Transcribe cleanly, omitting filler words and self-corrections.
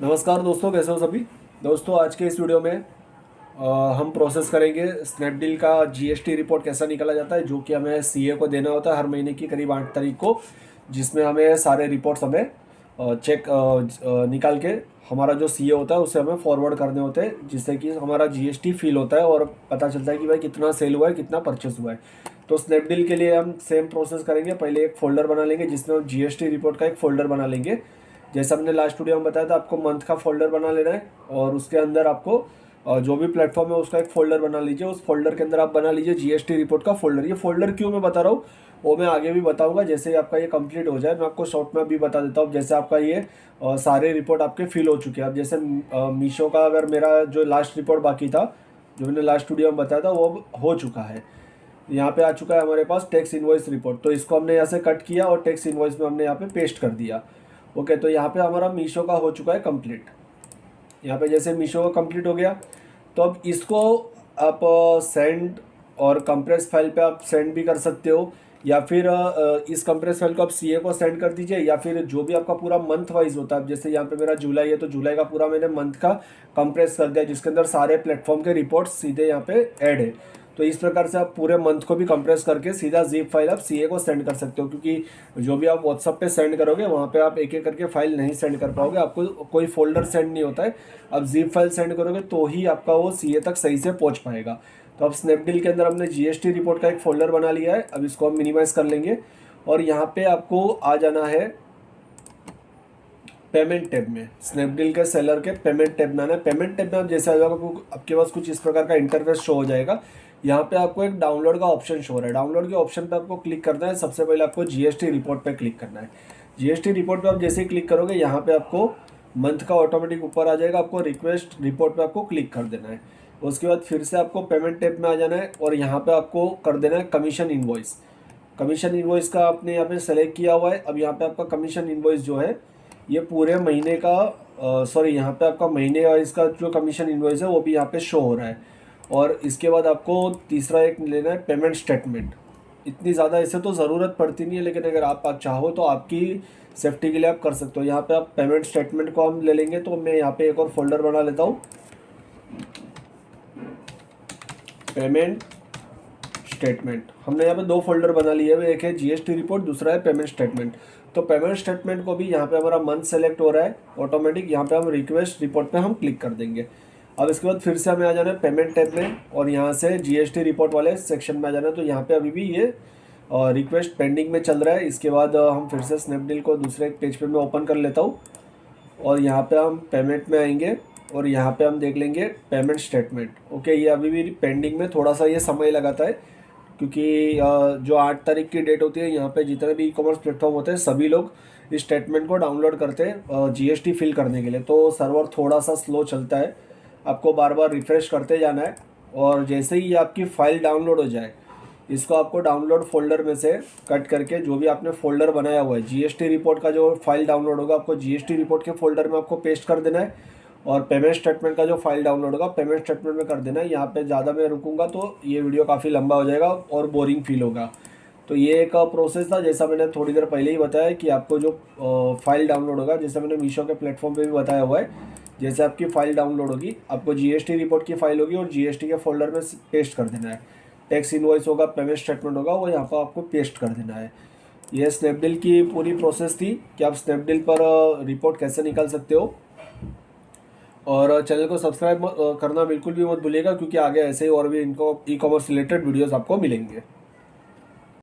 नमस्कार दोस्तों, कैसे हो सभी। दोस्तों आज के इस वीडियो में हम प्रोसेस करेंगे स्नैपडील का जीएसटी रिपोर्ट कैसा निकाला जाता है, जो कि हमें सीए को देना होता है हर महीने की करीब 8 तारीख को, जिसमें हमें सारे रिपोर्ट्स हमें चेक निकाल के हमारा जो सीए होता है उसे हमें फॉरवर्ड करने होते हैं, जिससे कि हमारा जीएसटी फील होता है और पता चलता है कि भाई कितना सेल हुआ है, कितना परचेस हुआ है। तो स्नैपडील के लिए हम सेम प्रोसेस करेंगे। पहले एक फ़ोल्डर बना लेंगे जिसमें हम जीएसटी रिपोर्ट का एक फ़ोल्डर बना लेंगे। जैसा हमने लास्ट वीडियो में बताया था, आपको मंथ का फोल्डर बना लेना है और उसके अंदर आपको जो भी प्लेटफॉर्म है उसका एक फ़ोल्डर बना लीजिए। उस फोल्डर के अंदर आप बना लीजिए जीएसटी रिपोर्ट का फ़ोल्डर। ये फ़ोल्डर क्यों मैं बता रहा हूँ वो मैं आगे भी बताऊंगा। जैसे ही आपका ये कंप्लीट हो जाए मैं आपको शॉर्ट में भी बता देता हूँ। जैसे आपका ये सारे रिपोर्ट आपके फिल हो चुके हैं। अब जैसे मीशो का अगर मेरा जो लास्ट रिपोर्ट बाकी था, जो मैंने लास्ट वीडियो में बताया था, वो अब हो चुका है। यहाँ पे आ चुका है हमारे पास टैक्स इनवॉइस रिपोर्ट। तो इसको हमने यहाँ से कट किया और टैक्स इनवॉइस में हमने यहाँ पे पेस्ट कर दिया। ओके, तो यहाँ पे हमारा मीशो का हो चुका है कंप्लीट। यहाँ पे जैसे मीशो का कंप्लीट हो गया, तो अब इसको आप सेंड और कंप्रेस फाइल पे आप सेंड भी कर सकते हो, या फिर इस कंप्रेस फाइल को आप सीए को सेंड कर दीजिए, या फिर जो भी आपका पूरा मंथ वाइज होता है। जैसे यहाँ पे मेरा जुलाई है, तो जुलाई का पूरा मैंने मंथ का कंप्रेस कर दिया, जिसके अंदर सारे प्लेटफॉर्म के रिपोर्ट सीधे यहाँ पे ऐड है। तो इस प्रकार से आप पूरे मंथ को भी कंप्रेस करके सीधा जिप फाइल आप सीए को सेंड कर सकते हो, क्योंकि जो भी आप व्हाट्सअप पे सेंड करोगे वहाँ पे आप एक एक करके फाइल नहीं सेंड कर पाओगे, आपको कोई फोल्डर सेंड नहीं होता है। अब जिप फाइल सेंड करोगे तो ही आपका वो सीए तक सही से पहुँच पाएगा। तो अब स्नैपडील के अंदर हमने जीएसटी रिपोर्ट का एक फोल्डर बना लिया है। अब इसको हम मिनिमाइज कर लेंगे और यहाँ पे आपको आ जाना है पेमेंट टैब में। स्नैपडील के सेलर के पेमेंट टैब में आना है। पेमेंट टैब में आप जैसे आ जाएगा आपके पास कुछ इस प्रकार का इंटरफेस शो हो जाएगा। यहाँ पे आपको एक डाउनलोड का ऑप्शन शो हो रहा है। डाउनलोड के ऑप्शन पे आपको क्लिक करना है। सबसे पहले आपको जीएसटी रिपोर्ट पे क्लिक करना है। जीएसटी रिपोर्ट पे आप जैसे ही क्लिक करोगे यहाँ पे आपको मंथ का ऑटोमेटिक ऊपर आ जाएगा। आपको रिक्वेस्ट रिपोर्ट पे आपको क्लिक कर देना है। उसके बाद फिर से आपको पेमेंट टैब में आ जाना है और यहाँ पे आपको कर देना है कमीशन इनवॉइस। कमीशन इनवॉइस का आपने यहाँ पे सेलेक्ट किया हुआ है। अब यहाँ पे आपका कमीशन इनवॉइस जो है ये पूरे महीने का सॉरी यहाँ पे आपका महीने वाइज का जो कमीशन इनवॉइस है वो भी यहाँ पे शो हो रहा है। और इसके बाद आपको तीसरा एक लेना है पेमेंट स्टेटमेंट। इतनी ज़्यादा इसे तो ज़रूरत पड़ती नहीं है, लेकिन अगर आप चाहो तो आपकी सेफ्टी के लिए आप कर सकते हो। यहाँ पे आप पेमेंट स्टेटमेंट को हम ले लेंगे। तो मैं यहाँ पे एक और फोल्डर बना लेता हूँ, पेमेंट स्टेटमेंट। हमने यहाँ पे दो फोल्डर बना लिए हुए, एक है जीएसटी रिपोर्ट, दूसरा है पेमेंट स्टेटमेंट। तो पेमेंट स्टेटमेंट को भी यहाँ पे हमारा मंथ सेलेक्ट हो रहा है ऑटोमेटिक। यहाँ पे हम रिक्वेस्ट रिपोर्ट पे हम क्लिक कर देंगे। अब इसके बाद फिर से हमें आ जाना है पेमेंट टैब में और यहाँ से जीएसटी रिपोर्ट वाले सेक्शन में आ जाना है। तो यहाँ पे अभी भी ये रिक्वेस्ट पेंडिंग में चल रहा है। इसके बाद हम फिर से स्नैपडील को दूसरे पेज पे मैं ओपन कर लेता हूँ और यहाँ पे हम पेमेंट में आएंगे और यहाँ पे हम देख लेंगे पेमेंट स्टेटमेंट। ओके, ये अभी भी पेंडिंग में थोड़ा सा ये समय लगाता है, क्योंकि जो 8 तारीख की डेट होती है यहाँ पे जितने भी ई कॉमर्स प्लेटफॉर्म होते हैं सभी लोग इस स्टेटमेंट को डाउनलोड करते हैं जीएसटी फिल करने के लिए। तो सर्वर थोड़ा सा स्लो चलता है, आपको बार बार रिफ़्रेश करते जाना है। और जैसे ही ये आपकी फ़ाइल डाउनलोड हो जाए, इसको आपको डाउनलोड फोल्डर में से कट करके जो भी आपने फोल्डर बनाया हुआ है जीएसटी रिपोर्ट का जो फाइल डाउनलोड होगा आपको जीएसटी रिपोर्ट के फोल्डर में आपको पेस्ट कर देना है। और पेमेंट स्टेटमेंट का जो फाइल डाउनलोड होगा पेमेंट स्टेटमेंट में कर देना है। यहाँ पे ज़्यादा मैं रुकूंगा तो ये वीडियो काफ़ी लंबा हो जाएगा और बोरिंग फील होगा। तो ये एक प्रोसेस था, जैसा मैंने थोड़ी देर पहले ही बताया कि आपको जो फाइल डाउनलोड होगा, जैसे मैंने मीशो के प्लेटफॉर्म पे भी बताया हुआ है, जैसे आपकी फ़ाइल डाउनलोड होगी आपको जीएसटी रिपोर्ट की फ़ाइल होगी और जीएसटी के फोल्डर में पेस्ट कर देना है। टैक्स इनवॉइस होगा, पेमेंट स्टेटमेंट होगा, वो यहाँ पर आपको पेस्ट कर देना है। ये स्नैपडील की पूरी प्रोसेस थी कि आप स्नैपडील पर रिपोर्ट कैसे निकाल सकते हो। और चैनल को सब्सक्राइब करना बिल्कुल भी मत भूलिएगा, क्योंकि आगे ऐसे ही और भी इनको ई कॉमर्स रिलेटेड वीडियोस आपको मिलेंगे।